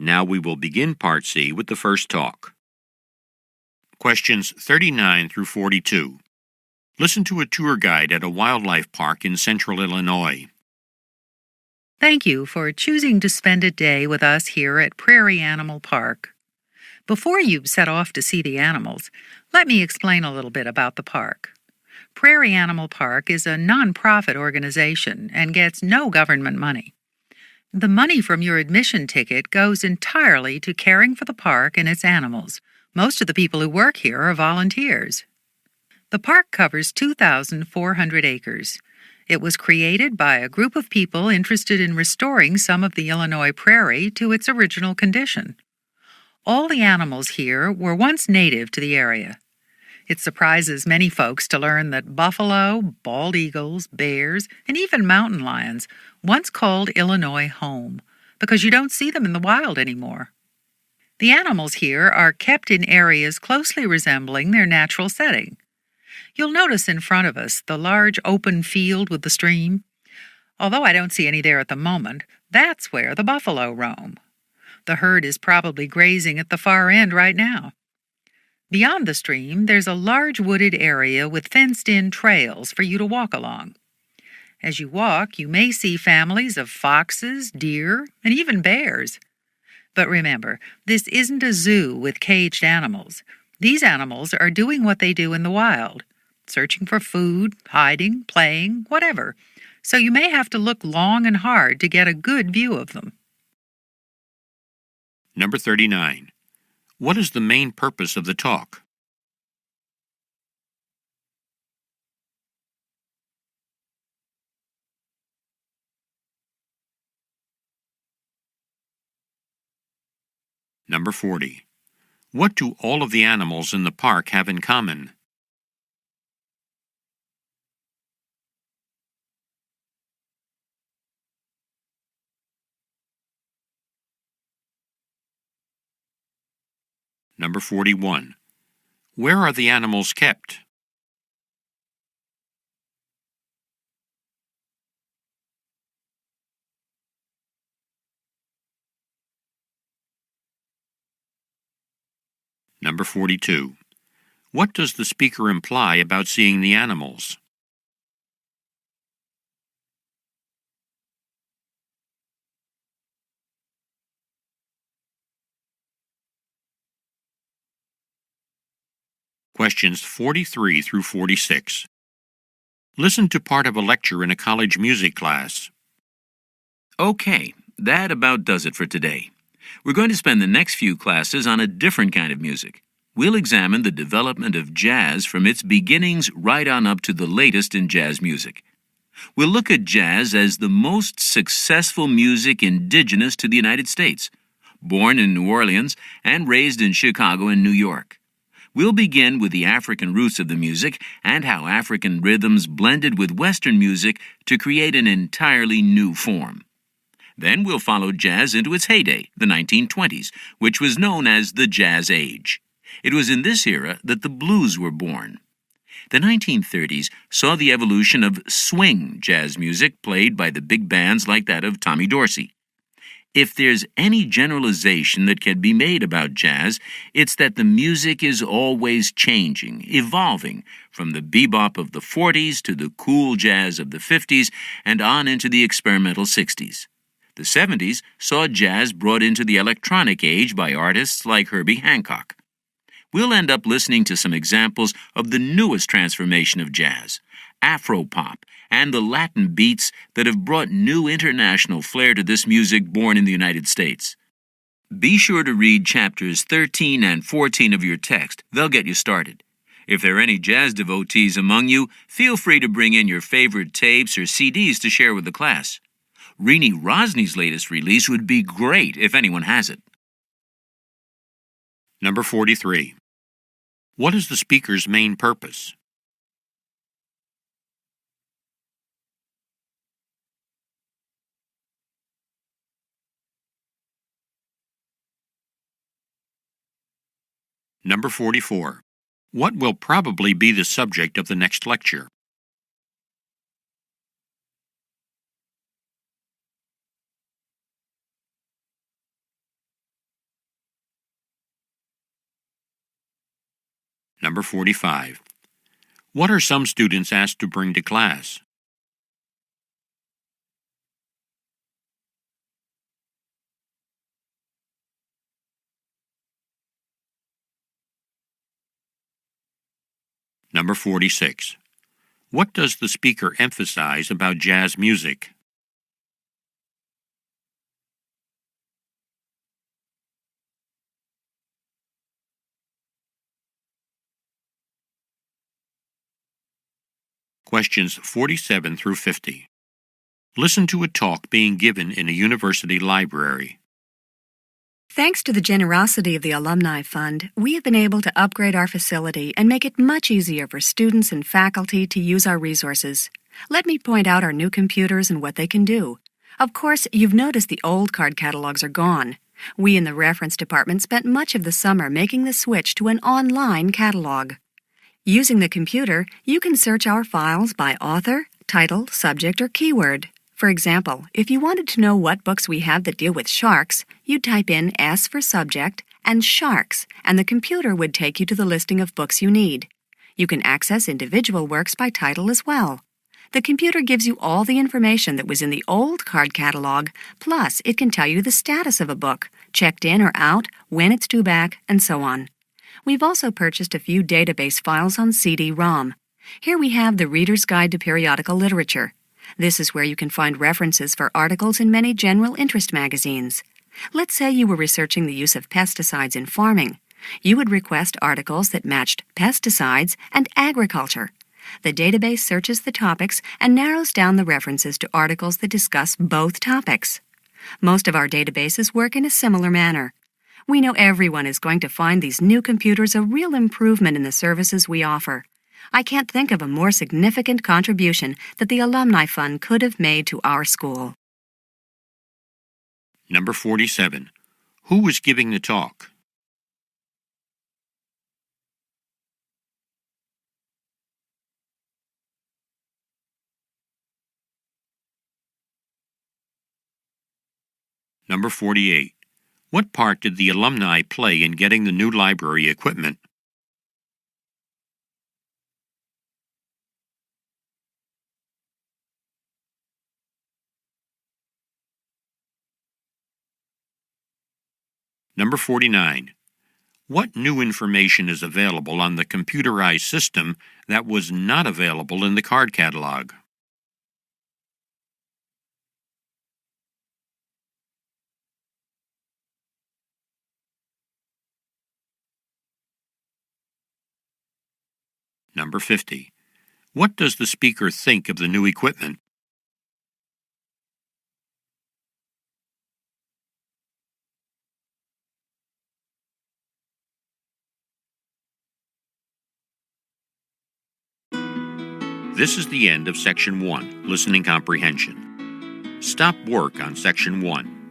Now we will begin Part C with the first talk. Questions 39 through 42. Listen to a tour guide at a wildlife park in central Illinois. Thank you for choosing to spend a day with us here at Prairie Animal Park. Before you set off to see the animals, let me explain a little bit about the park. Prairie Animal Park is a nonprofit organization and gets no government money. The money from your admission ticket goes entirely to caring for the park and its animals. Most of the people who work here are volunteers. The park covers 2,400 acres. It was created by a group of people interested in restoring some of the Illinois prairie to its original condition. All the animals here were once native to the area. It surprises many folks to learn that buffalo, bald eagles, bears, and even mountain lions once called Illinois home, because you don't see them in the wild anymore. The animals here are kept in areas closely resembling their natural setting. You'll notice in front of us the large open field with the stream. Although I don't see any there at the moment, that's where the buffalo roam. The herd is probably grazing at the far end right now. Beyond the stream, there's a large wooded area with fenced-in trails for you to walk along. As you walk, you may see families of foxes, deer, and even bears. But remember, this isn't a zoo with caged animals. These animals are doing what they do in the wild, searching for food, hiding, playing, whatever. So you may have to look long and hard to get a good view of them. Number 39. What is the main purpose of the talk? Number 40. What do all of the animals in the park have in common? Number 41. Where are the animals kept? Number 42. What does the speaker imply about seeing the animals? Questions 43 through 46. Listen to part of a lecture in a college music class. Okay, that about does it for today. We're going to spend the next few classes on a different kind of music. We'll examine the development of jazz from its beginnings right on up to the latest in jazz music. We'll look at jazz as the most successful music indigenous to the United States, born in New Orleans and raised in Chicago and New York. We'll begin with the African roots of the music and how African rhythms blended with Western music to create an entirely new form. Then we'll follow jazz into its heyday, the 1920s, which was known as the Jazz Age. It was in this era that the blues were born. The 1930s saw the evolution of swing jazz music played by the big bands like that of Tommy Dorsey. If there's any generalization that can be made about jazz, it's that the music is always changing, evolving, from the bebop of the 40s to the cool jazz of the 50s and on into the experimental 60s. The 70s saw jazz brought into the electronic age by artists like Herbie Hancock. We'll end up listening to some examples of the newest transformation of jazz, Afropop, and the Latin beats that have brought new international flair to this music born in the United States. Be sure to read chapters 13 and 14 of your text. They'll get you started. If there are any jazz devotees among you, feel free to bring in your favorite tapes or CDs to share with the class. Rini Rosny's latest release would be great if anyone has it. Number 43. What is the speaker's main purpose? Number 44. What will probably be the subject of the next lecture? Number 45. What are some students asked to bring to class? Number 46. What does the speaker emphasize about jazz music? Questions 47 through 50. Listen to a talk being given in a university library. Thanks to the generosity of the Alumni Fund, we have been able to upgrade our facility and make it much easier for students and faculty to use our resources. Let me point out our new computers and what they can do. Of course, you've noticed the old card catalogs are gone. We in the reference department spent much of the summer making the switch to an online catalog. Using the computer, you can search our files by author, title, subject, or keyword. For example, if you wanted to know what books we have that deal with sharks, you'd type in S for subject and sharks, and the computer would take you to the listing of books you need. You can access individual works by title as well. The computer gives you all the information that was in the old card catalog, plus it can tell you the status of a book, checked in or out, when it's due back, and so on. We've also purchased a few database files on CD-ROM. Here we have the Reader's Guide to Periodical Literature. This is where you can find references for articles in many general interest magazines. Let's say you were researching the use of pesticides in farming. You would request articles that matched pesticides and agriculture. The database searches the topics and narrows down the references to articles that discuss both topics. Most of our databases work in a similar manner. We know everyone is going to find these new computers a real improvement in the services we offer. I can't think of a more significant contribution that the Alumni Fund could have made to our school. Number 47. Who was giving the talk? Number 48. What part did the alumni play in getting the new library equipment? Number 49. What new information is available on the computerized system that was not available in the card catalog? Number 50. What does the speaker think of the new equipment? This is the end of Section 1, Listening Comprehension. Stop work on Section 1.